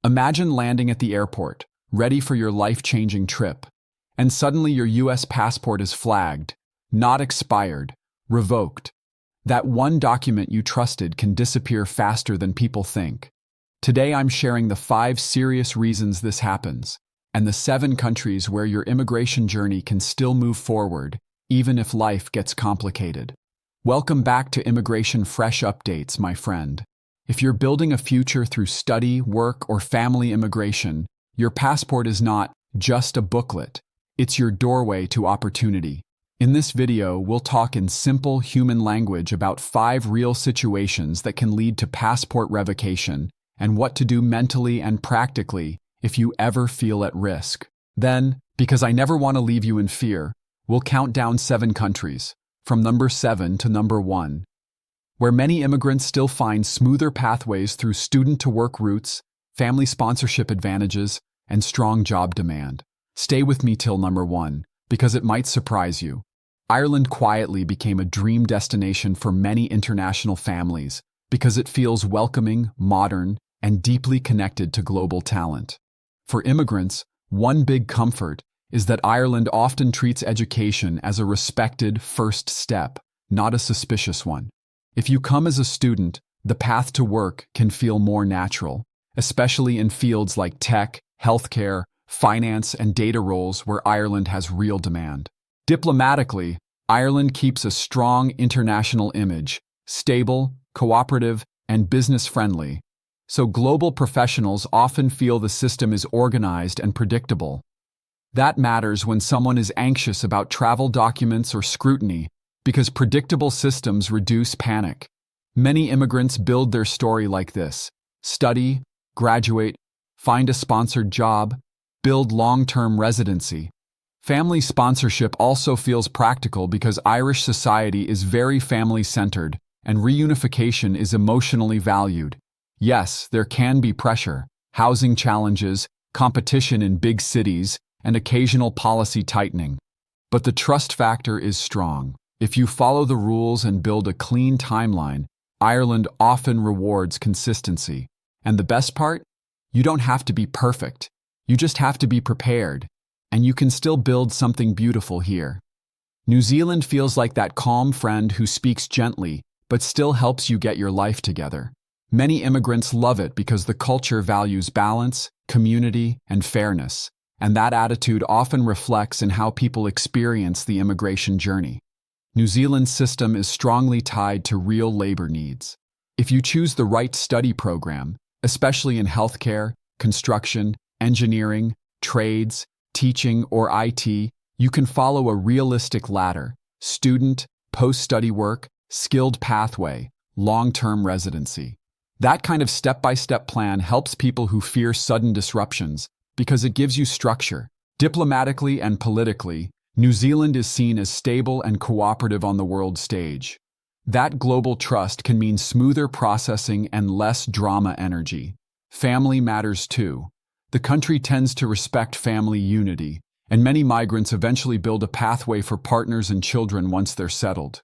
Imagine landing at the airport, ready for your life-changing trip, and suddenly your US passport is flagged, not expired, revoked. That one document you trusted can disappear faster than people think. Today I'm sharing the 5 serious reasons this happens, and the 7 countries where your immigration journey can still move forward, even if life gets complicated. Welcome back to Immigration Fresh Updates, my friend. If you're building a future through study, work, or family immigration, your passport is not just a booklet. It's your doorway to opportunity. In this video, we'll talk in simple human language about 5 real situations that can lead to passport revocation and what to do mentally and practically if you ever feel at risk. Then, because I never want to leave you in fear, we'll count down 7 countries, from number 7 to number 1, where many immigrants still find smoother pathways through student-to-work routes, family sponsorship advantages, and strong job demand. Stay with me till number 1, because it might surprise you. Ireland quietly became a dream destination for many international families because it feels welcoming, modern, and deeply connected to global talent. For immigrants, one big comfort is that Ireland often treats education as a respected first step, not a suspicious one. If you come as a student, the path to work can feel more natural, especially in fields like tech, healthcare, finance, and data roles where Ireland has real demand. Diplomatically, Ireland keeps a strong international image, stable, cooperative, and business-friendly, so global professionals often feel the system is organized and predictable. That matters when someone is anxious about travel documents or scrutiny, because predictable systems reduce panic. Many immigrants build their story like this: study, graduate, find a sponsored job, build long-term residency. Family sponsorship also feels practical because Irish society is very family-centered and reunification is emotionally valued. Yes, there can be pressure, housing challenges, competition in big cities, and occasional policy tightening. But the trust factor is strong. If you follow the rules and build a clean timeline, Ireland often rewards consistency. And the best part? You don't have to be perfect. You just have to be prepared. And you can still build something beautiful here. New Zealand feels like that calm friend who speaks gently, but still helps you get your life together. Many immigrants love it because the culture values balance, community, and fairness, and that attitude often reflects in how people experience the immigration journey. New Zealand's system is strongly tied to real labor needs. If you choose the right study program, especially in healthcare, construction, engineering, trades, teaching, or IT, you can follow a realistic ladder: student, post-study work, skilled pathway, long-term residency. That kind of step-by-step plan helps people who fear sudden disruptions because it gives you structure. Diplomatically and politically, New Zealand is seen as stable and cooperative on the world stage. That global trust can mean smoother processing and less drama energy. Family matters too. The country tends to respect family unity, and many migrants eventually build a pathway for partners and children once they're settled.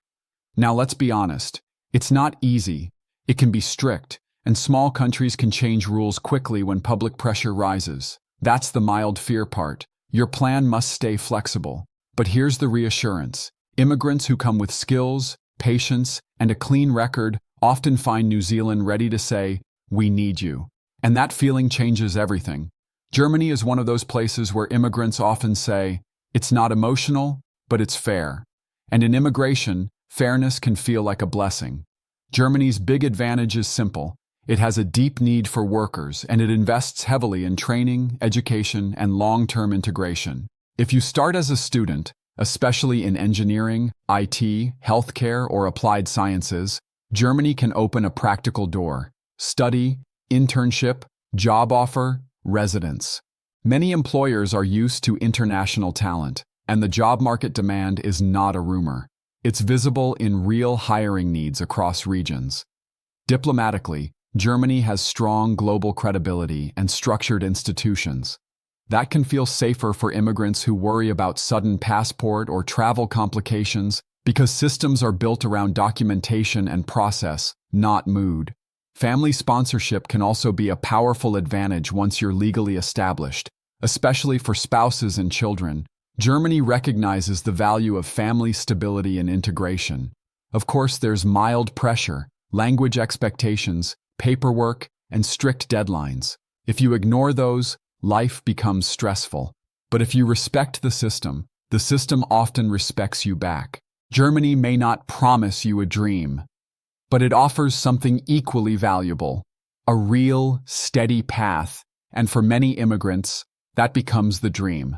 Now let's be honest, it's not easy. It can be strict, and small countries can change rules quickly when public pressure rises. That's the mild fear part. Your plan must stay flexible. But here's the reassurance. Immigrants who come with skills, patience, and a clean record often find New Zealand ready to say, "We need you." And that feeling changes everything. Germany is one of those places where immigrants often say, "It's not emotional, but it's fair." And in immigration, fairness can feel like a blessing. Germany's big advantage is simple. It has a deep need for workers, and it invests heavily in training, education, and long-term integration. If you start as a student, especially in engineering, IT, healthcare, or applied sciences, Germany can open a practical door: study, internship, job offer, residence. Many employers are used to international talent, and the job market demand is not a rumor. It's visible in real hiring needs across regions. Diplomatically, Germany has strong global credibility and structured institutions. That can feel safer for immigrants who worry about sudden passport or travel complications because systems are built around documentation and process, not mood. Family sponsorship can also be a powerful advantage once you're legally established, especially for spouses and children. Germany recognizes the value of family stability and integration. Of course, there's mild pressure, language expectations, paperwork, and strict deadlines. If you ignore those, life becomes stressful. But if you respect the system often respects you back. Germany may not promise you a dream, but it offers something equally valuable, a real, steady path, and for many immigrants, that becomes the dream.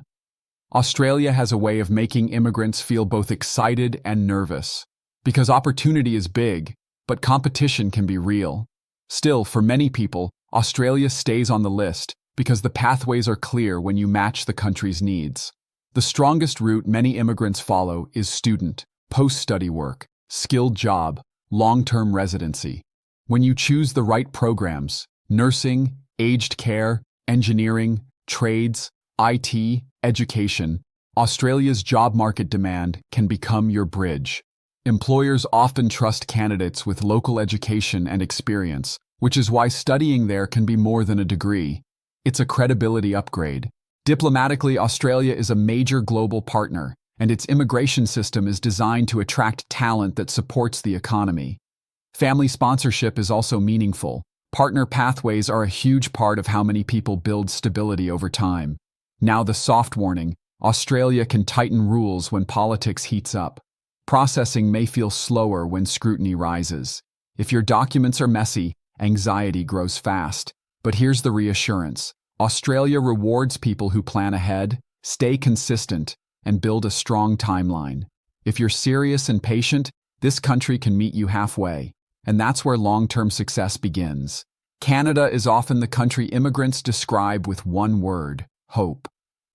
Australia has a way of making immigrants feel both excited and nervous, because opportunity is big, but competition can be real. Still, for many people, Australia stays on the list because the pathways are clear when you match the country's needs. The strongest route many immigrants follow is student, post-study work, skilled job, long-term residency. When you choose the right programs, nursing, aged care, engineering, trades, IT, education, Australia's job market demand can become your bridge. Employers often trust candidates with local education and experience, which is why studying there can be more than a degree. It's a credibility upgrade. Diplomatically, Australia is a major global partner, and its immigration system is designed to attract talent that supports the economy. Family sponsorship is also meaningful. Partner pathways are a huge part of how many people build stability over time. Now the soft warning: Australia can tighten rules when politics heats up. Processing may feel slower when scrutiny rises. If your documents are messy, anxiety grows fast. But here's the reassurance: Australia rewards people who plan ahead, stay consistent, and build a strong timeline. If you're serious and patient, this country can meet you halfway, and that's where long-term success begins. Canada is often the country immigrants describe with one word: hope.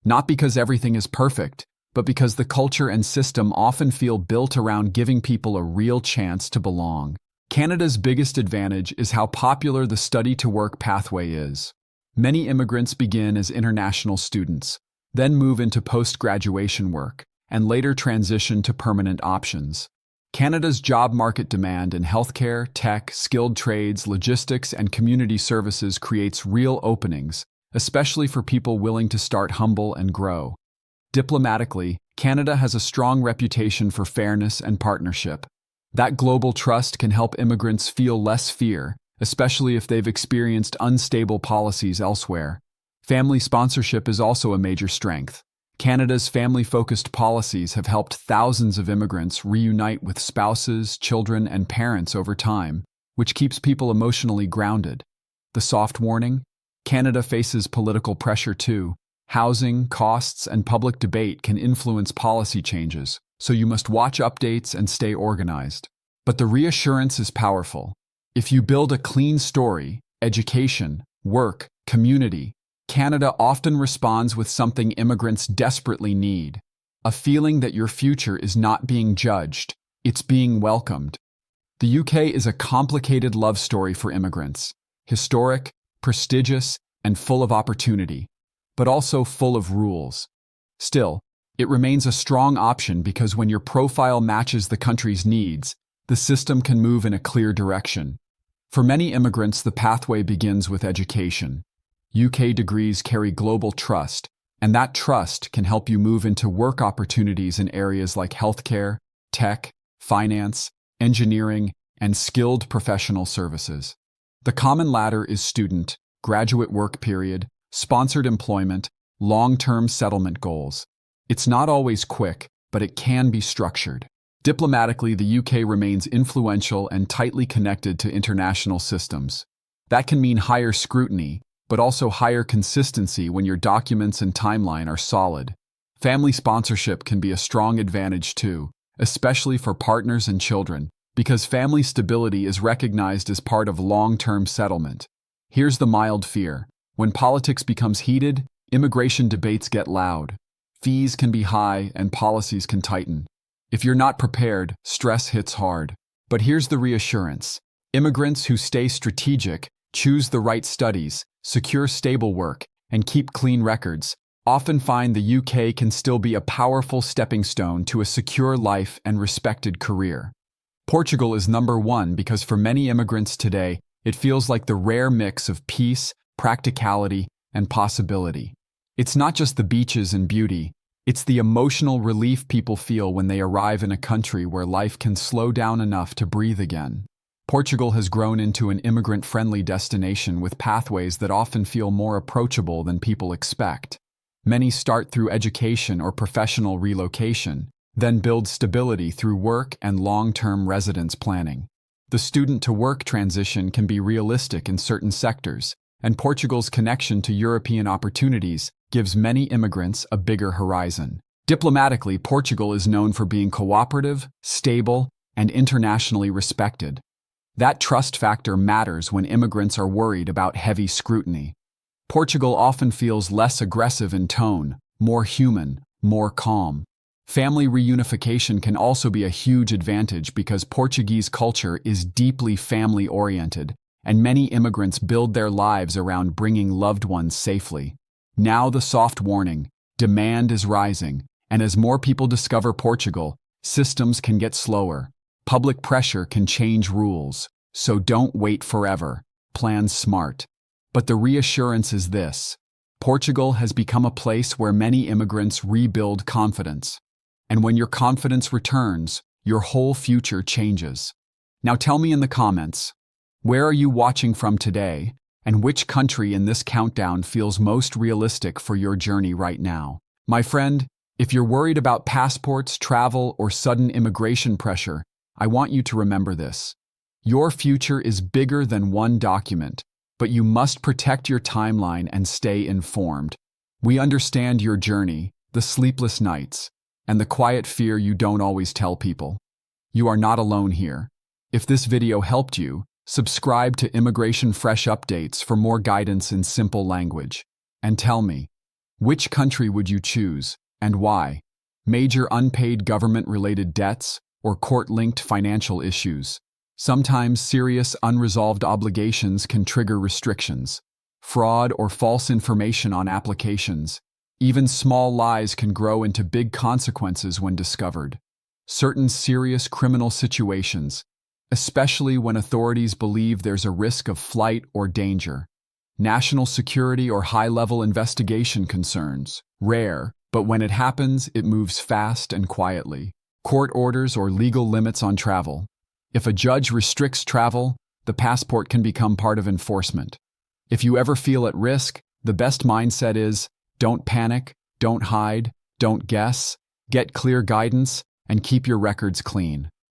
Not because everything is perfect, but because the culture and system often feel built around giving people a real chance to belong. Canada's biggest advantage is how popular the study-to-work pathway is. Many immigrants begin as international students, then move into post-graduation work, and later transition to permanent options. Canada's job market demand in healthcare, tech, skilled trades, logistics, and community services creates real openings, especially for people willing to start humble and grow. Diplomatically, Canada has a strong reputation for fairness and partnership. That global trust can help immigrants feel less fear, especially if they've experienced unstable policies elsewhere. Family sponsorship is also a major strength. Canada's family-focused policies have helped thousands of immigrants reunite with spouses, children, and parents over time, which keeps people emotionally grounded. The soft warning: Canada faces political pressure too. Housing, costs, and public debate can influence policy changes, so you must watch updates and stay organized. But the reassurance is powerful. If you build a clean story, education, work, community, Canada often responds with something immigrants desperately need: a feeling that your future is not being judged, it's being welcomed. The UK is a complicated love story for immigrants: historic, prestigious, and full of opportunity, but also full of rules. Still, it remains a strong option because when your profile matches the country's needs, the system can move in a clear direction. For many immigrants, the pathway begins with education. UK degrees carry global trust, and that trust can help you move into work opportunities in areas like healthcare, tech, finance, engineering, and skilled professional services. The common ladder is student, graduate work period, sponsored employment, long-term settlement goals. It's not always quick, but it can be structured. Diplomatically, the UK remains influential and tightly connected to international systems. That can mean higher scrutiny, but also higher consistency when your documents and timeline are solid. Family sponsorship can be a strong advantage too, especially for partners and children, because family stability is recognized as part of long-term settlement. Here's the mild fear: when politics becomes heated, immigration debates get loud. Fees can be high and policies can tighten. If you're not prepared, stress hits hard. But here's the reassurance: immigrants who stay strategic, choose the right studies, secure stable work, and keep clean records often find the UK can still be a powerful stepping stone to a secure life and respected career. Portugal is number one because for many immigrants today, It feels like the rare mix of peace, practicality, and possibility. It's not just the beaches and beauty, it's the emotional relief people feel when they arrive in a country where life can slow down enough to breathe again. Portugal has grown into an immigrant-friendly destination with pathways that often feel more approachable than people expect. Many start through education or professional relocation, then build stability through work and long-term residence planning. The student-to-work transition can be realistic in certain sectors, and Portugal's connection to European opportunities gives many immigrants a bigger horizon. Diplomatically, Portugal is known for being cooperative, stable, and internationally respected. That trust factor matters when immigrants are worried about heavy scrutiny. Portugal often feels less aggressive in tone, more human, more calm. Family reunification can also be a huge advantage because Portuguese culture is deeply family-oriented, and many immigrants build their lives around bringing loved ones safely. Now the soft warning: demand is rising, and as more people discover Portugal, systems can get slower. Public pressure can change rules, so don't wait forever. Plan smart. But the reassurance is this: Portugal has become a place where many immigrants rebuild confidence. And when your confidence returns, your whole future changes. Now tell me in the comments, where are you watching from today, and which country in this countdown feels most realistic for your journey right now? My friend, if you're worried about passports, travel, or sudden immigration pressure, I want you to remember this. Your future is bigger than one document, but you must protect your timeline and stay informed. We understand your journey, the sleepless nights, and the quiet fear you don't always tell people. You are not alone here. If this video helped you, subscribe to Immigration Fresh Updates for more guidance in simple language. And tell me, which country would you choose, and why? Major unpaid government-related debts or court-linked financial issues? Sometimes serious unresolved obligations can trigger restrictions. Fraud or false information on applications. Even small lies can grow into big consequences when discovered. Certain serious criminal situations, especially when authorities believe there's a risk of flight or danger. National security or high-level investigation concerns, rare, but when it happens, it moves fast and quietly. Court orders or legal limits on travel. If a judge restricts travel, the passport can become part of enforcement. If you ever feel at risk, the best mindset is: don't panic, don't hide, don't guess, get clear guidance, and keep your records clean.